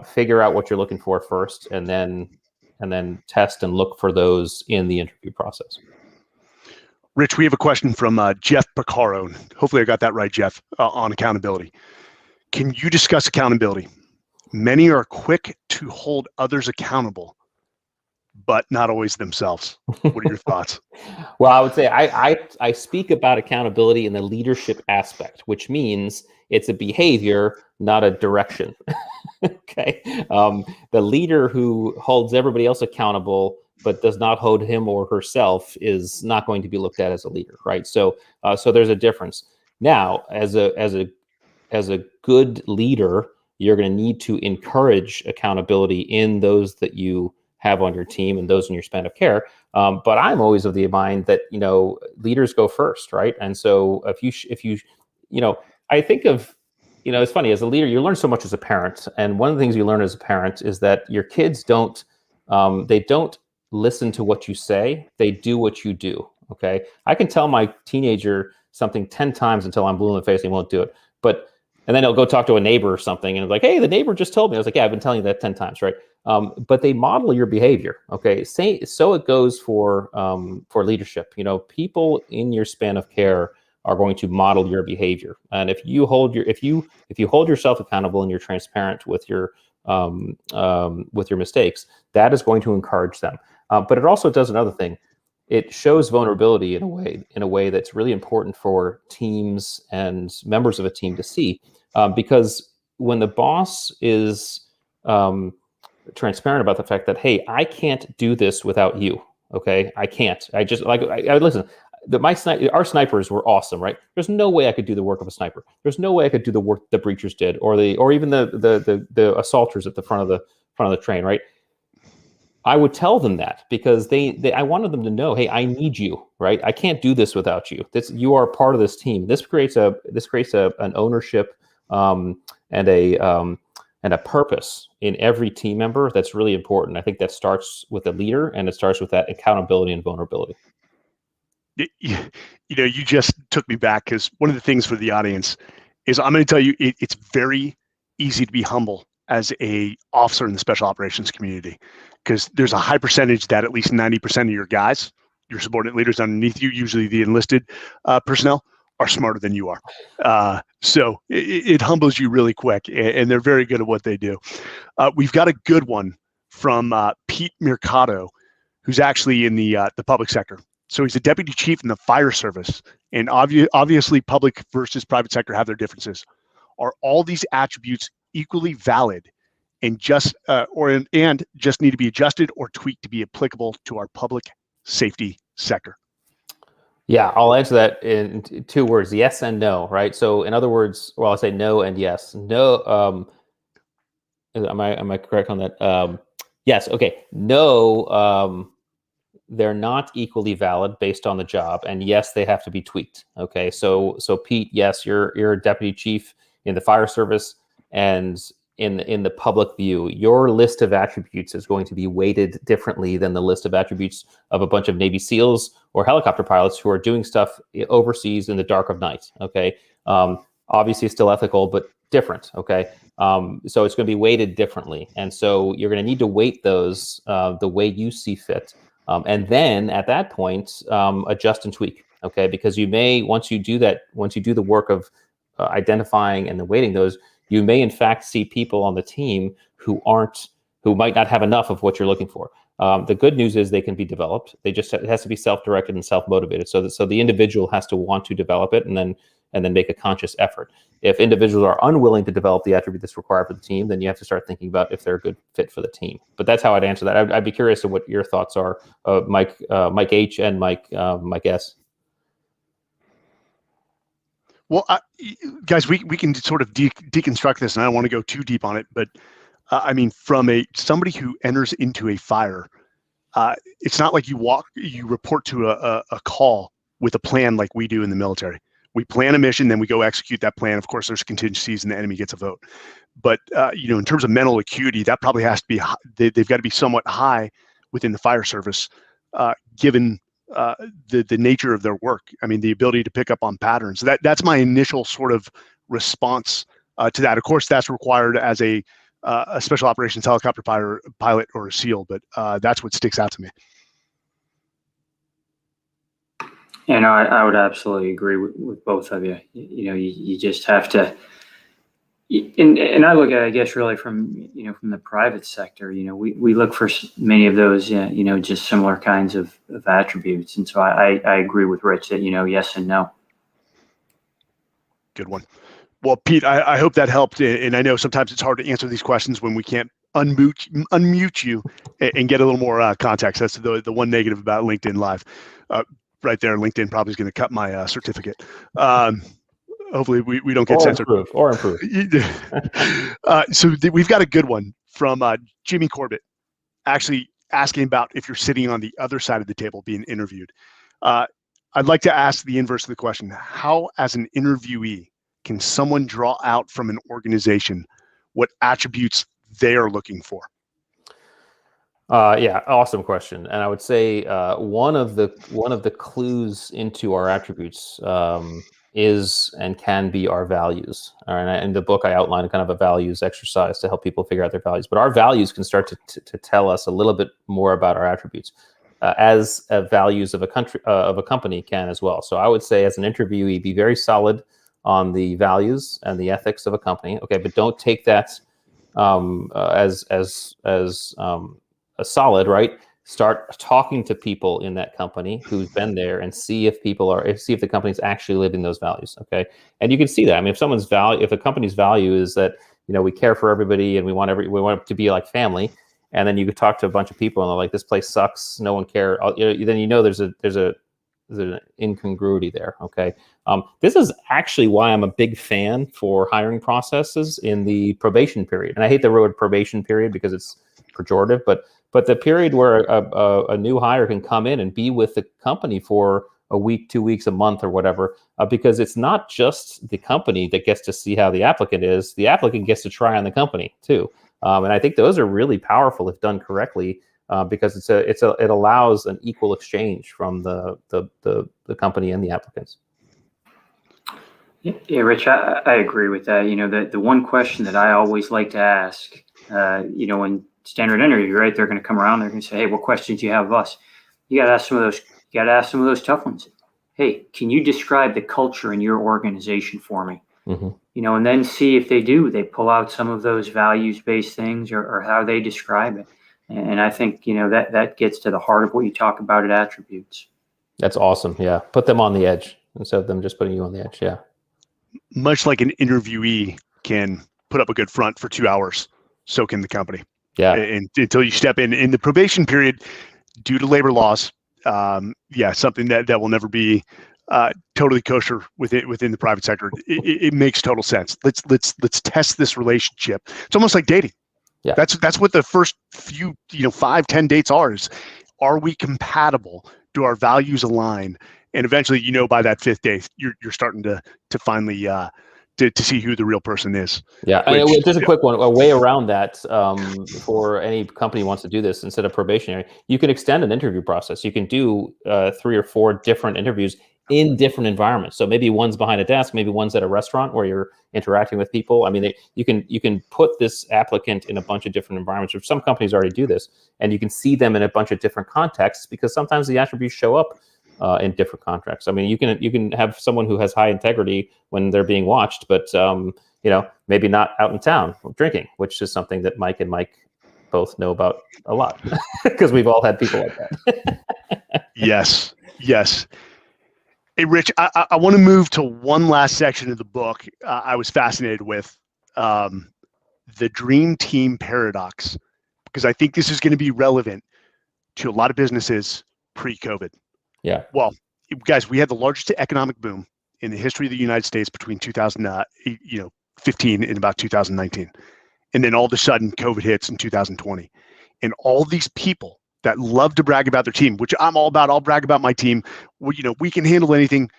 figure out what you're looking for first, and then test and look for those in the interview process. Rich, we have a question from Jeff Picaro. Hopefully I got that right, Jeff, on accountability. Can you discuss accountability? Many are quick to hold others accountable, but not always themselves. What are your thoughts? Well, I would say I speak about accountability in the leadership aspect, which means it's a behavior, not a direction. Okay. The leader who holds everybody else accountable but does not hold him or herself is not going to be looked at as a leader, right? So there's a difference. Now, as a good leader, you're going to need to encourage accountability in those that you have on your team and those in your span of care. But I'm always of the mind that, leaders go first, right? And so if you, I think of, it's funny, as a leader, you learn so much as a parent. And one of the things you learn as a parent is that your kids don't listen to what you say, they do what you do. Okay. I can tell my teenager something 10 times until I'm blue in the face, and he won't do it. And then he'll go talk to a neighbor or something, and it's like, hey, the neighbor just told me. I was like, yeah, I've been telling you that 10 times, right? But they model your behavior. Okay. So it goes for leadership. People in your span of care are going to model your behavior. And if you hold yourself accountable and you're transparent with your mistakes, that is going to encourage them. But it also does another thing. It shows vulnerability in a way that's really important for teams and members of a team to see, because when the boss is transparent about the fact that, hey, I can't do this without you. Okay, I can't. I just listen. Our snipers were awesome, right? There's no way I could do the work of a sniper. There's no way I could do the work the breachers did, or even the assaulters at the front of the train, right? I would tell them that because I wanted them to know, hey, I need you, right? I can't do this without you. You are part of this team. This creates an ownership and a purpose in every team member that's really important. I think that starts with a leader, and it starts with that accountability and vulnerability. You just took me back, because one of the things for the audience is, I'm going to tell you, it's very easy to be humble as a officer in the special operations community, because there's a high percentage that at least 90% of your guys, your subordinate leaders underneath you, usually the enlisted personnel, are smarter than you are. So it humbles you really quick, and they're very good at what they do. We've got a good one from Pete Mercado, who's actually in the public sector. So he's a deputy chief in the fire service, and obviously public versus private sector have their differences. Are all these attributes equally valid and just need to be adjusted or tweaked to be applicable to our public safety sector? Yeah, I'll answer that in 2 words: yes and no. Right. So, in other words, well, I'll say no and yes. No. Am I correct on that? Yes. Okay. No. They're not equally valid based on the job, and yes, they have to be tweaked. Okay. So Pete, yes, you're a deputy chief in the fire service, and in the public view, your list of attributes is going to be weighted differently than the list of attributes of a bunch of Navy SEALs or helicopter pilots who are doing stuff overseas in the dark of night. Okay. Obviously still ethical, but different. Okay. So it's going to be weighted differently. And so you're going to need to weight those the way you see fit. And then at that point, adjust and tweak. Okay. Because you may, once you do the work of identifying and then weighting those, you may in fact see people on the team who might not have enough of what you're looking for. The good news is they can be developed. It has to be self-directed and self-motivated. So the individual has to want to develop it and then make a conscious effort. If individuals are unwilling to develop the attribute that's required for the team, then you have to start thinking about if they're a good fit for the team. But that's how I'd answer that. I'd be curious to what your thoughts are, Mike H. and Mike S. Well, guys, we can sort of deconstruct this, and I don't want to go too deep on it, but I mean, from somebody who enters into a fire, it's not like you report to a call with a plan like we do in the military. We plan a mission, then we go execute that plan. Of course, there's contingencies, and the enemy gets a vote. But in terms of mental acuity, that probably has to be they've got to be somewhat high within the fire service, given the nature of their work. I mean, the ability to pick up on patterns. That's my initial sort of response to that. Of course, that's required as a special operations helicopter pilot or a SEAL, but that's what sticks out to me. Yeah, no, I would absolutely agree with both of you. You just have to, and I look at it, I guess, really from the private sector. We look for many of those, just similar kinds of attributes. And so I agree with Rich that, yes and no. Good one. Well, Pete, I hope that helped. And I know sometimes it's hard to answer these questions when we can't unmute you and get a little more context. That's the one negative about LinkedIn Live. Right there, LinkedIn probably is going to cut my certificate. Hopefully we don't get censored. Or improve. So we've got a good one from Jimmy Corbett, actually asking about if you're sitting on the other side of the table being interviewed. I'd like to ask the inverse of the question. How, as an interviewee, can someone draw out from an organization what attributes they are looking for? Yeah, awesome question. And I would say one of the clues into our attributes is and can be our values. All right, in the book, I outline kind of a values exercise to help people figure out their values. But our values can start to tell us a little bit more about our attributes, as values of a company can as well. So I would say, as an interviewee, be very solid on the values and the ethics of a company. Okay, but don't take that as a solid, right? Start talking to people in that company who's been there and see if the company's actually living those values. Okay. And you can see that. I mean, if a company's value is that, we care for everybody and we want it to be like family. And then you could talk to a bunch of people and they're like, this place sucks. No one cares. Then there's an incongruity there. Okay. This is actually why I'm a big fan for hiring processes in the probation period. And I hate the word probation period because it's pejorative, but the period where a new hire can come in and be with the company for a week, 2 weeks, a month, or whatever, because it's not just the company that gets to see how the applicant is. The applicant gets to try on the company too, and I think those are really powerful if done correctly, because it allows an equal exchange from the company and the applicants. Yeah, Rich, I agree with that. The one question that I always like to ask, when standard interview, right? They're going to come around. They're going to say, "Hey, what questions do you have of us?" You got to ask some of those. You got to ask some of those tough ones. Hey, can you describe the culture in your organization for me? Mm-hmm. And then see if they do. They pull out some of those values-based things or how they describe it. And I think that gets to the heart of what you talk about at attributes. That's awesome. Yeah, put them on the edge instead of them just putting you on the edge. Yeah. Much like an interviewee can put up a good front for 2 hours, so can the company. Yeah. And until you step in the probation period, due to labor laws, something that will never be totally kosher within the private sector. It makes total sense. Let's test this relationship. It's almost like dating. Yeah. That's what the first few 5-10 dates are we compatible? Do our values align? And eventually, by that 5th date, you're starting to finally to see who the real person is. Yeah, just a quick one, a way around that for any company who wants to do this instead of probationary, you can extend an interview process. You can do 3 or 4 different interviews in different environments. So maybe one's behind a desk, maybe one's at a restaurant where you're interacting with people. I mean, you can put this applicant in a bunch of different environments, which some companies already do this, and you can see them in a bunch of different contexts because sometimes the attributes show up in different contracts. I mean, you can have someone who has high integrity when they're being watched, but maybe not out in town drinking, which is something that Mike and Mike both know about a lot because we've all had people like that. Yes. Hey, Rich, I want to move to one last section of the book. I was fascinated with the dream team paradox, because I think this is going to be relevant to a lot of businesses pre-COVID. Yeah. Well, guys, we had the largest economic boom in the history of the United States between 2015 and about 2019. And then all of a sudden, COVID hits in 2020. And all these people that love to brag about their team, which I'm all about, I'll brag about my team. We can handle anything.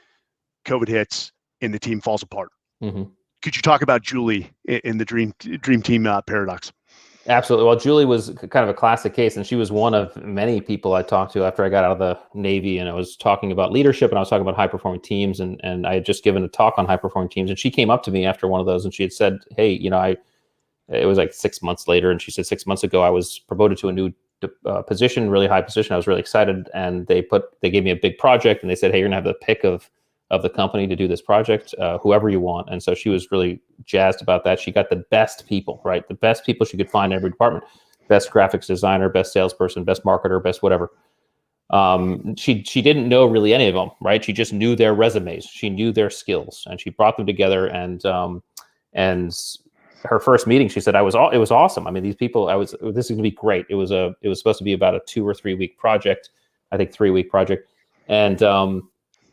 COVID hits and the team falls apart. Mm-hmm. Could you talk about Julie in the dream team paradox? Absolutely. Well, Julie was kind of a classic case, and she was one of many people I talked to after I got out of the Navy, and I was talking about leadership, and I was talking about high-performing teams, and I had just given a talk on high-performing teams, and she came up to me after one of those, and she had said, hey, it was like 6 months later, and she said 6 months ago I was promoted to a new position, really high position. I was really excited, and they gave me a big project, and they said, hey, you're going to have the pick of the company to do this project, whoever you want. And so she was really jazzed about that. She got the best people, right? The best people she could find in every department. Best graphics designer, best salesperson, best marketer, best whatever. She didn't know really any of them, right? She just knew their resumes. She knew their skills, and she brought them together and her first meeting, she said, it was awesome. I mean, these people, this is going to be great. It was supposed to be about a 2 or 3 week project, I think 3-week project. And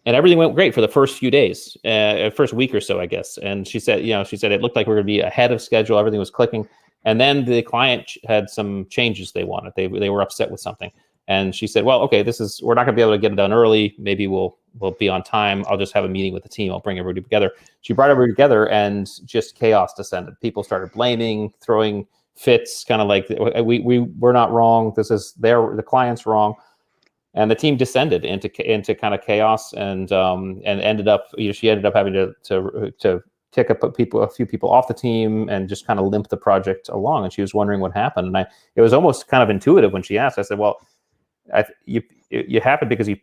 everything went great for the first few days, first week or so, I guess. And she said it looked like we were going to be ahead of schedule. Everything was clicking. And then the client had some changes they wanted. They were upset with something. And she said, well, okay, we're not going to be able to get it done early. Maybe we'll be on time. I'll just have a meeting with the team. I'll bring everybody together. She brought everybody together and just chaos descended. People started blaming, throwing fits, kind of like we're not wrong. The client's wrong. And the team descended into kind of chaos and ended up, she ended up having to kick a few people off the team and just kind of limp the project along. And she was wondering what happened. And it was almost kind of intuitive when she asked. I said, well, you happened because you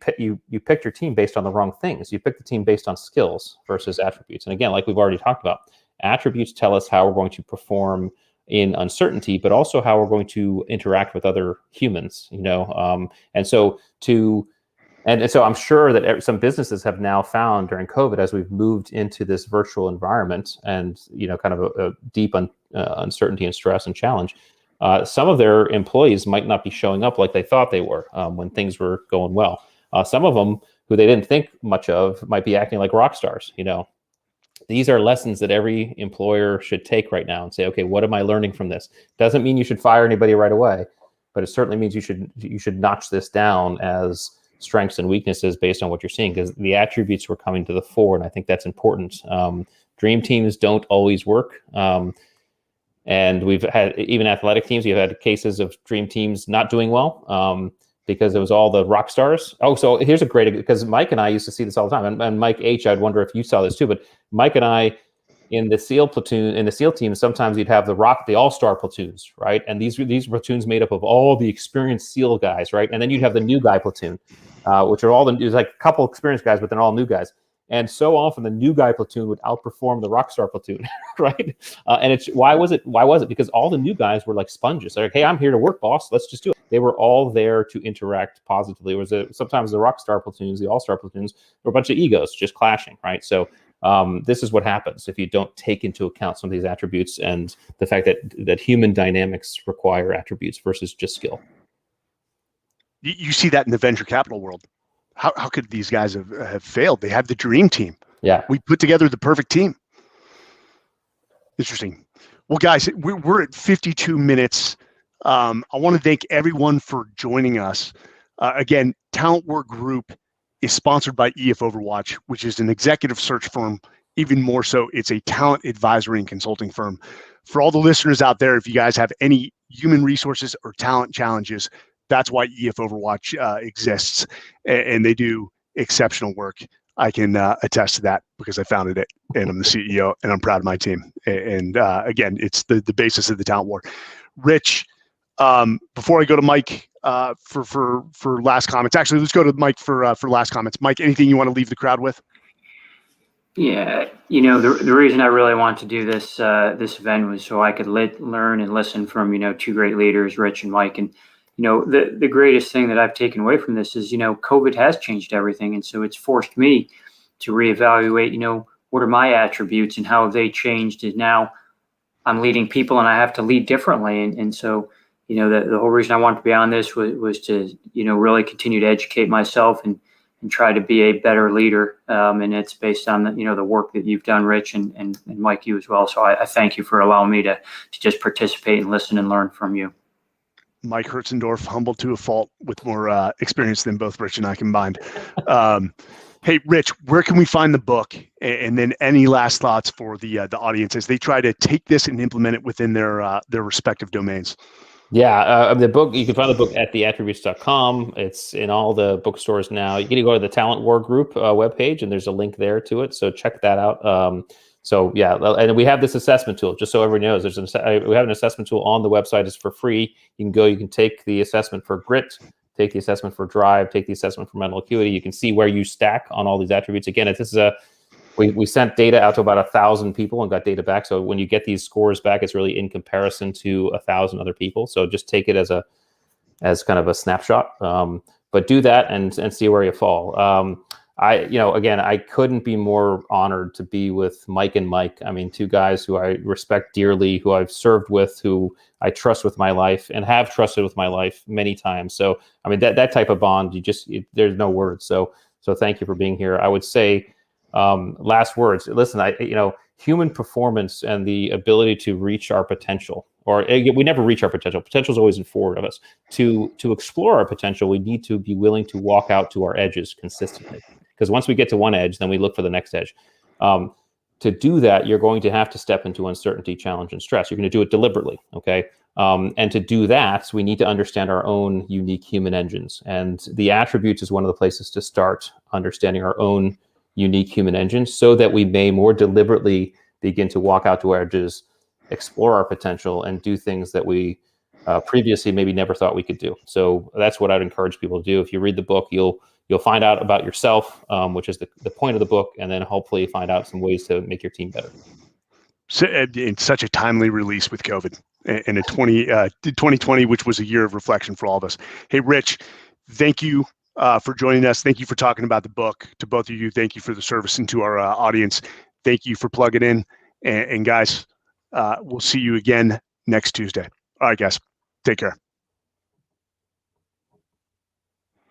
picked your team based on the wrong things. You picked the team based on skills versus attributes. And again, like we've already talked about, attributes tell us how we're going to perform in uncertainty, but also how we're going to interact with other humans, and so I'm sure that some businesses have now found during COVID, as we've moved into this virtual environment and, kind of a deep uncertainty and stress and challenge, some of their employees might not be showing up like they thought they were when things were going well. Some of them who they didn't think much of might be acting like rock stars. These are lessons that every employer should take right now and say, okay, what am I learning from this? Doesn't mean you should fire anybody right away, but it certainly means you should notch this down as strengths and weaknesses based on what you're seeing, because the attributes were coming to the fore, and I think that's important. Dream teams don't always work. And we've had, even athletic teams, you've had cases of dream teams not doing well because it was all the rock stars. Oh, so here's a great, because Mike and I used to see this all the time. And Mike H, I'd wonder if you saw this too, but Mike and I, in the SEAL platoon, in the SEAL team, sometimes you'd have the all-star platoons, right? And these platoons made up of all the experienced SEAL guys, right? And then you'd have the new guy platoon, which are there's like a couple experienced guys, but then all new guys. And so often the new guy platoon would outperform the rockstar platoon, right? And why was it? Because all the new guys were like sponges. They're like, hey, I'm here to work, boss. Let's just do it. They were all there to interact positively. Sometimes the rockstar platoons, the all-star platoons, were a bunch of egos just clashing, right? So this is what happens if you don't take into account some of these attributes and the fact that human dynamics require attributes versus just skill. You see that in the venture capital world. How could these guys have failed? They have the dream team. Yeah. We put together the perfect team. Interesting. Well, guys, we're at 52 minutes. I want to thank everyone for joining us. Again, Talent War Group is sponsored by EF Overwatch, which is an executive search firm. Even more so, it's a talent advisory and consulting firm. For all the listeners out there, if you guys have any human resources or talent challenges, that's why EF Overwatch exists, and they do exceptional work. I can attest to that because I founded it, and I'm the CEO, and I'm proud of my team. And again, it's the basis of the Talent War. Rich, before I go to Mike for last comments, actually, let's go to Mike for last comments. Mike, anything you want to leave the crowd with? Yeah, the reason I really wanted to do this event was so I could learn and listen from two great leaders, Rich and Mike. And the greatest thing that I've taken away from this is, COVID has changed everything. And so it's forced me to reevaluate, what are my attributes and how have they changed? And now I'm leading people and I have to lead differently. And so, the whole reason I wanted to be on this was to, really continue to educate myself and try to be a better leader. And it's based on the work that you've done, Rich, and Mike, you as well. So I thank you for allowing me to just participate and listen and learn from you. Mike Hertzendorf, humbled to a fault, with more experience than both Rich and I combined. Hey, Rich, where can we find the book? And then any last thoughts for the audience as they try to take this and implement it within their respective domains? Yeah, the book, you can find the book at theattributes.com. It's in all the bookstores now. You can go to the Talent War Group webpage, and there's a link there to it. So check that out. So yeah, and we have this assessment tool, just so everyone knows. We have an assessment tool on the website. It's for free. You can take the assessment for grit, take the assessment for drive, take the assessment for mental acuity. You can see where you stack on all these attributes. Again, we sent data out to about 1,000 people and got data back. So when you get these scores back, it's really in comparison to 1,000 other people. So just take it as kind of a snapshot. But do that and see where you fall. again, I couldn't be more honored to be with Mike and Mike. I mean, two guys who I respect dearly, who I've served with, who I trust with my life and have trusted with my life many times. So, I mean, that type of bond, there's no words. So thank you for being here. I would say, last words. Listen, human performance and the ability to reach our potential, or we never reach our potential. Potential is always in forward of us. To explore our potential, we need to be willing to walk out to our edges consistently. Because once we get to one edge, then we look for the next edge. To do that, you're going to have to step into uncertainty, challenge, and stress. You're going to do it deliberately, okay? And to do that, we need to understand our own unique human engines. And the attributes is one of the places to start understanding our own unique human engines, so that we may more deliberately begin to walk out to our edges, explore our potential, and do things that we previously maybe never thought we could do. So that's what I'd encourage people to do. If you read the book, you'll find out about yourself, which is the point of the book, and then hopefully find out some ways to make your team better. So, it's such a timely release with COVID and 2020, which was a year of reflection for all of us. Hey, Rich, thank you for joining us. Thank you for talking about the book. To both of you, thank you for the service, and to our audience, thank you for plugging in. And guys, we'll see you again next Tuesday. All right, guys, take care.